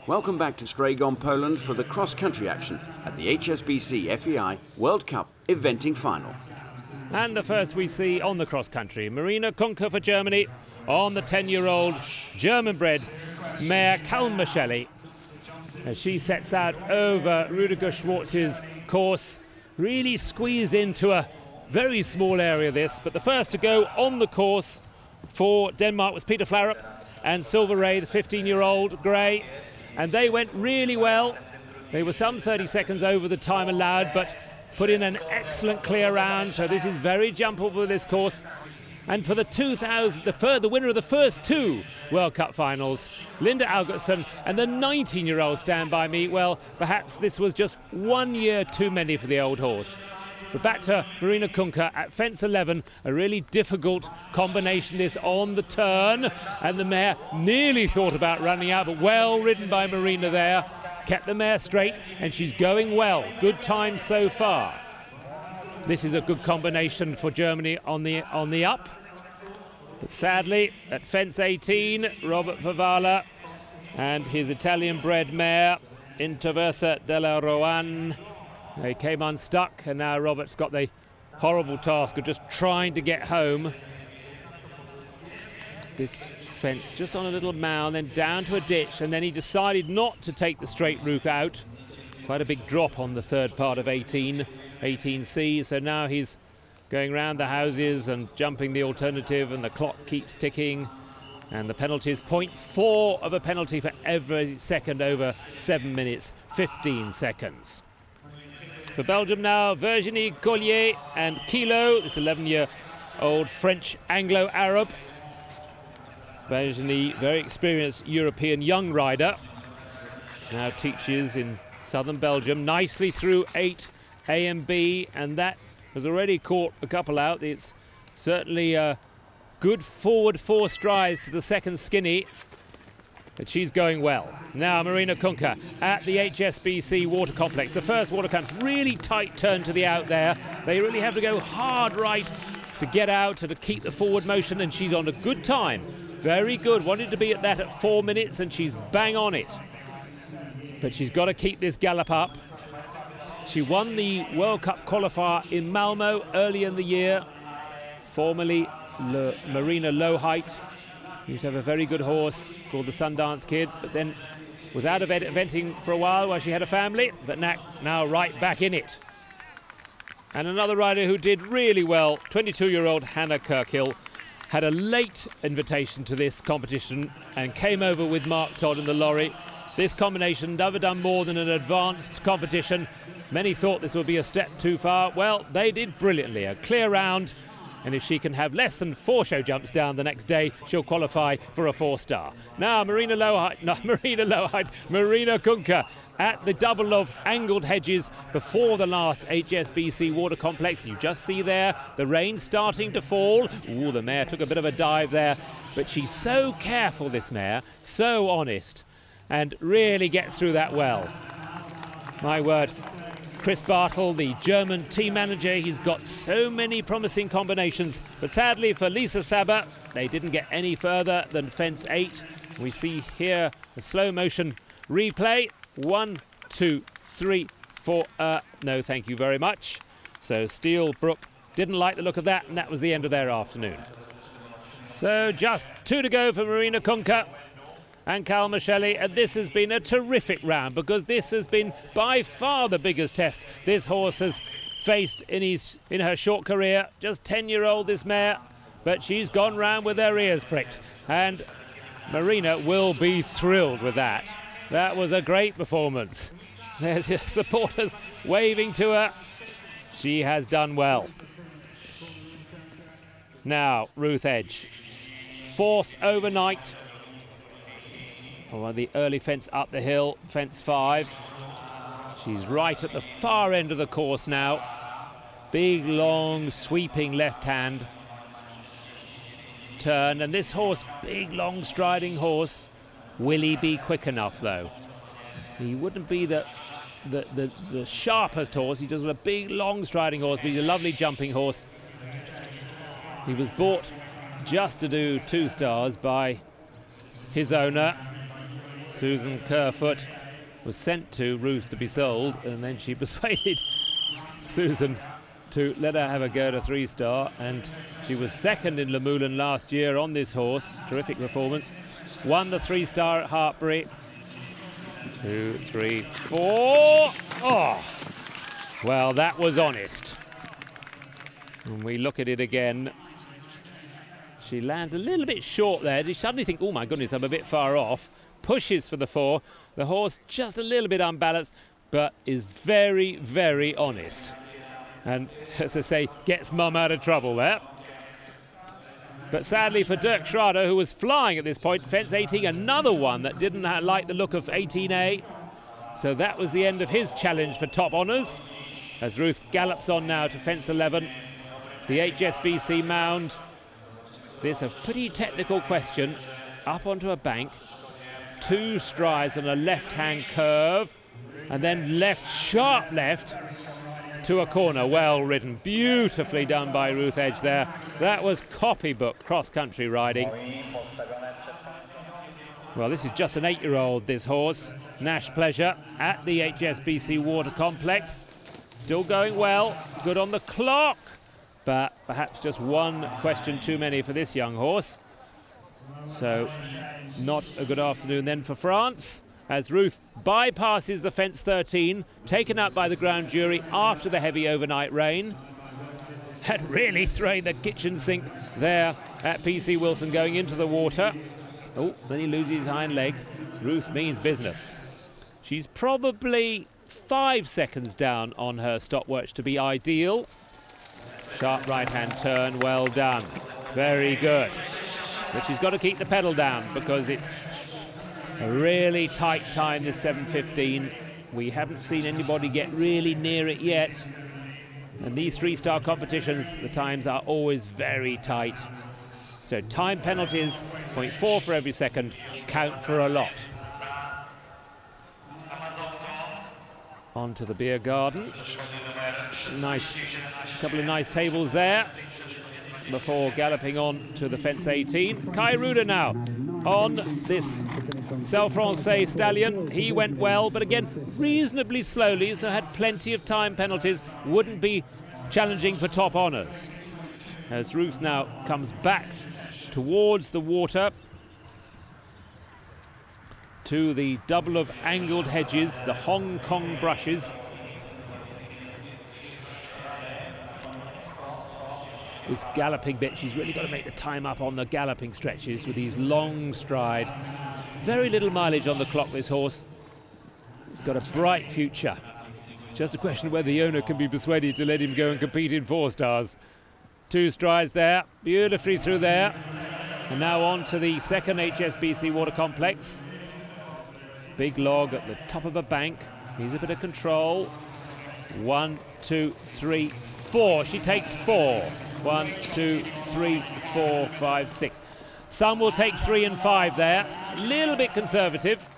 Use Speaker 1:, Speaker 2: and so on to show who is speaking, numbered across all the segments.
Speaker 1: Welcome back to Strzegom, Poland for the cross-country action at the HSBC FEI World Cup eventing final.
Speaker 2: And the first we see on the cross-country, Marina Kunke for Germany on the 10-year-old German-bred mare Kalmasheli. As she sets out over Rudiger Schwartz's course, really squeezed into a very small area this, but the first to go on the course for Denmark was Peter Flarup and Silver Ray, the 15-year-old grey, and they went really well. They were some 30 seconds over the time allowed, but put in an excellent clear round, so this is very jumpable, this course. And for the winner of the first two World Cup finals, Linda Algerson, and the 19-year-old Stand By Me, well, perhaps this was just 1 year too many for the old horse. But back to Marina Kunke at fence 11, a really difficult combination this on the turn, and the mare nearly thought about running out, but well ridden by Marina there. Kept the mare straight, and she's going well. Good time so far. This is a good combination for Germany on the up. But sadly, at fence 18, Robert Favala and his Italian-bred mare, Interversa della Rohan, they came unstuck, and now Robert's got the horrible task of just trying to get home. This fence just on a little mound, then down to a ditch, and then he decided not to take the straight route out. Quite a big drop on the third part of 18C, so now he's going round the houses and jumping the alternative, and the clock keeps ticking, and the penalty is 0.4 of a penalty for every second over 7 minutes, 15 seconds. For Belgium now, Virginie Collier and Kilo, this 11-year-old French Anglo-Arab. Virginie, very experienced European young rider, now teaches in southern Belgium, nicely through 8 A and B, and that has already caught a couple out. It's certainly a good forward 4 strides to the second skinny, but she's going well. Now Marina Kunke at the HSBC water complex. The first water complex, really tight turn to the out there. They really have to go hard right to get out and to keep the forward motion, and she's on a good time. Very good, wanted to be at that at 4 minutes, and she's bang on it. But she's got to keep this gallop up. She won the World Cup qualifier in Malmo early in the year, formerly Marina Lowheight. Used to have a very good horse called the Sundance Kid, but then was out of eventing for a while she had a family, but now right back in it. And another rider who did really well, 22-year-old Hannah Kirkhill, had a late invitation to this competition and came over with Mark Todd in the lorry. This combination never done more than an advanced competition. Many thought this would be a step too far. Well, they did brilliantly. A clear round, and if she can have less than 4 show jumps down the next day, she'll qualify for a 4-star. Now Marina Kunke at the double of angled hedges before the last HSBC water complex. You just see there the rain starting to fall. Ooh, the mare took a bit of a dive there, but she's so careful, this mare, so honest, and really gets through that well. My word. Chris Bartel, the German team manager, he's got so many promising combinations, but sadly for Lisa Saber, they didn't get any further than fence 8. We see here a slow motion replay. 1, 2, 3, 4, no thank you very much. So Steelbrook didn't like the look of that, and that was the end of their afternoon. So just 2 to go for Marina Kunke and Kalmasheli, and this has been a terrific round, because this has been by far the biggest test this horse has faced in her short career. Just 10-year-old, this mare, but she's gone round with her ears pricked, and Marina will be thrilled with that. That was a great performance. There's her supporters waving to her. She has done well. Now Ruth Edge, 4th overnight. The early fence up the hill, fence 5. She's right at the far end of the course now. Big, long, sweeping left hand turn. And this horse, big, long, striding horse. Will he be quick enough, though? He wouldn't be the sharpest horse. He's just a big, long, striding horse, but he's a lovely jumping horse. He was bought just to do 2 stars by his owner. Susan Kerfoot was sent to Ruth to be sold, and then she persuaded Susan to let her have a go at a 3-star, and she was second in Le Moulin last year on this horse. Terrific performance. Won the 3-star at Hartbury. 2, 3, 4. Oh, well, that was honest. When we look at it again, she lands a little bit short there. You suddenly think, oh my goodness, I'm a bit far off. Pushes for the 4. The horse just a little bit unbalanced, but is very, very honest. And, as I say, gets mum out of trouble there. But sadly for Dirk Schrader, who was flying at this point, fence 18, another one that didn't like the look of 18A. So that was the end of his challenge for top honours. As Ruth gallops on now to fence 11, the HSBC mound. This is a pretty technical question. Up onto a bank, 2 strides on a left-hand curve, and then sharp left to a corner. Well ridden, beautifully done by Ruth Edge there. That was copybook cross-country riding. Well, this is just an 8-year-old, this horse. Nash Pleasure at the HSBC Water Complex. Still going well, good on the clock, but perhaps just one question too many for this young horse. So not a good afternoon then for France, as Ruth bypasses the fence 13, taken up by the ground jury after the heavy overnight rain. Had really thrown the kitchen sink there at PC Wilson going into the water. Oh, then he loses his hind legs. Ruth means business. She's probably 5 seconds down on her stopwatch to be ideal. Sharp right-hand turn, well done. Very good. But she's got to keep the pedal down because it's a really tight time, this 7:15. We haven't seen anybody get really near it yet. And these 3-star competitions, the times are always very tight. So time penalties, 0.4 for every second, count for a lot. On to the beer garden. Nice, couple of nice tables there before galloping on to the fence 18. Kai Ruder now on this Celle Francais stallion. He went well, but again, reasonably slowly, so had plenty of time penalties. Wouldn't be challenging for top honours. As Ruth now comes back towards the water to the double of angled hedges, the Hong Kong brushes. This galloping bit, she's really got to make the time up on the galloping stretches with these long stride. Very little mileage on the clock, this horse. It's got a bright future. Just a question of whether the owner can be persuaded to let him go and compete in 4-stars. 2 strides there, beautifully through there. And now on to the second HSBC Water Complex. Big log at the top of a bank. Needs a bit of control. 1, 2, 3, 4. She takes 4. 1, 2, 3, 4, 5, 6. Some will take 3 and 5 there. A little bit conservative.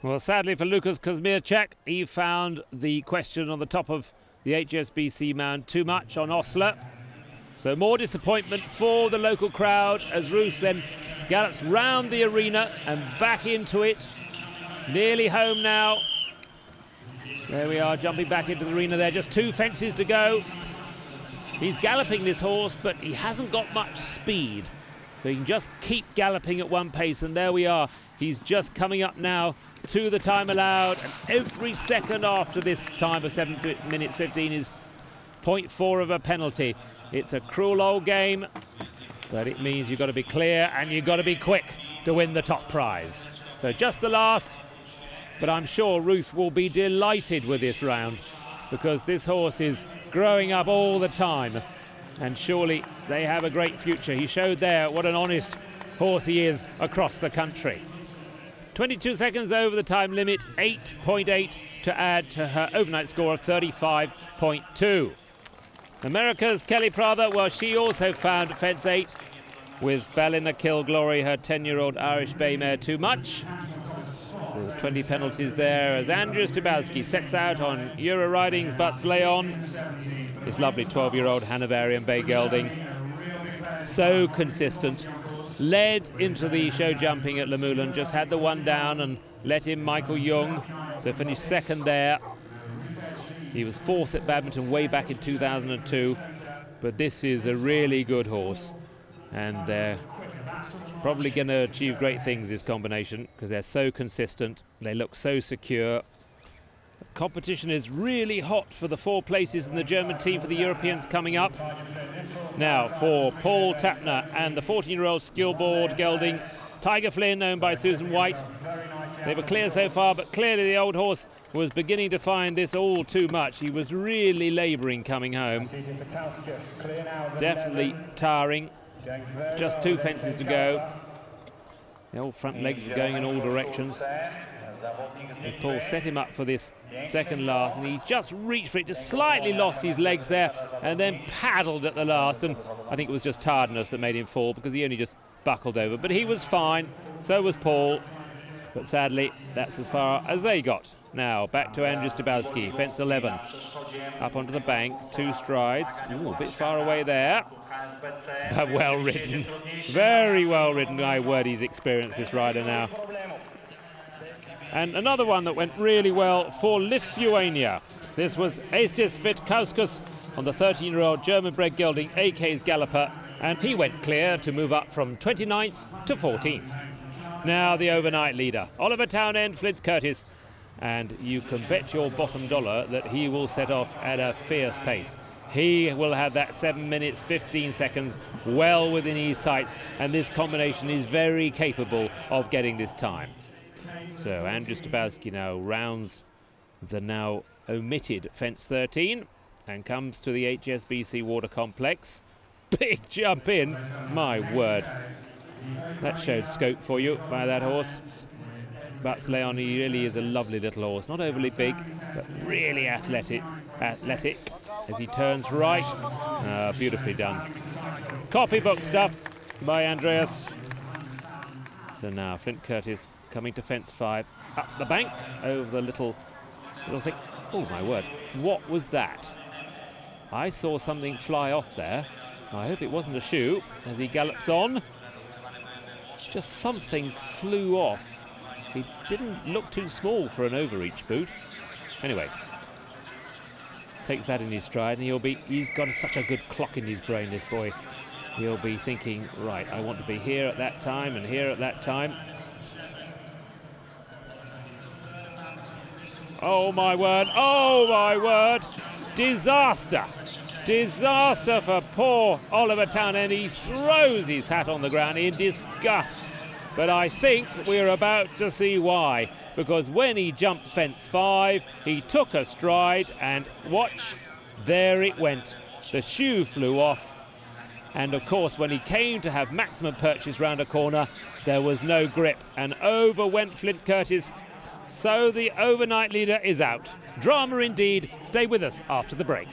Speaker 2: Well, sadly for Lukas Kazmierczak, he found the question on the top of the HSBC mound too much on Osler. So more disappointment for the local crowd as Ruth then gallops round the arena and back into it. Nearly home now. There we are, jumping back into the arena there. Just 2 fences to go. He's galloping this horse, but he hasn't got much speed. So he can just keep galloping at one pace, and there we are. He's just coming up now to the time allowed, and every second after this time of 7 minutes 15 is 0.4 of a penalty. It's a cruel old game, but it means you've got to be clear and you've got to be quick to win the top prize. So just the last, but I'm sure Ruth will be delighted with this round because this horse is growing up all the time, and surely they have a great future. He showed there what an honest horse he is across the country. 22 seconds over the time limit, 8.8 to add to her overnight score of 35.2. America's Kelly Prather, well, she also found fence 8 with Ballina Kilglory, her 10-year-old Irish bay mare, too much. So 20 penalties there as Andrew Stubowski sets out on Euro Riding's Butts Leon. This lovely 12-year-old Hanoverian bay gelding. So consistent. led into the show jumping at Le Moulin, just had the one down and let in Michael Jung, so finished second there. He was fourth at Badminton way back in 2002, but this is a really good horse, and they're probably going to achieve great things, this combination, because they're so consistent, they look so secure. The competition is really hot for the 4 places in the German team for the Europeans coming up. Now for Paul Tapner and the 14-year-old skillboard gelding Tiger Flynn, owned by Susan White. They were clear so far, but clearly the old horse was beginning to find this all too much. He was really labouring coming home. Definitely tiring. Just 2 fences to go. The old front legs were going in all directions. And Paul set him up for this second last, and he just reached for it, just slightly lost his legs there, and then paddled at the last. And I think it was just tiredness that made him fall, because he only just buckled over. But he was fine, so was Paul. But sadly, that's as far as they got. Now, back to Andrew Stabowski, fence 11. Up onto the bank, 2 strides. Ooh, a bit far away there. But well ridden. Very well ridden. My word, he's experienced, this rider now. And another one that went really well for Lithuania. This was Aistis Vitkauskas on the 13-year-old German-bred gelding AK's Galloper, and he went clear to move up from 29th to 14th. Now the overnight leader, Oliver Townend, Flint Curtis, and you can bet your bottom dollar that he will set off at a fierce pace. He will have that 7 minutes 15 seconds well within his sights, and this combination is very capable of getting this time. So Andrew Stabowski now rounds the now omitted fence 13 and comes to the HSBC Water Complex. Big jump in, my word. That showed scope for you by that horse. But Leon, he really is a lovely little horse. Not overly big, but really athletic as he turns right. Beautifully done. Copybook stuff by Andreas. So now Flint Curtis coming to fence 5. Up the bank, over the little thing. Oh, my word. What was that? I saw something fly off there. I hope it wasn't a shoe as he gallops on. Just something flew off. He didn't look too small for an overreach boot. Anyway, takes that in his stride, and he's got such a good clock in his brain, this boy. He'll be thinking, right, I want to be here at that time and here at that time. Oh my word, oh my word. Disaster. Disaster for poor Oliver Townend. He throws his hat on the ground in disgust. But I think we're about to see why, because when he jumped fence 5, he took a stride, and watch, there it went. The shoe flew off, and of course when he came to have maximum purchase round a corner, there was no grip, and over went Flint Curtis. So the overnight leader is out. Drama indeed. Stay with us after the break.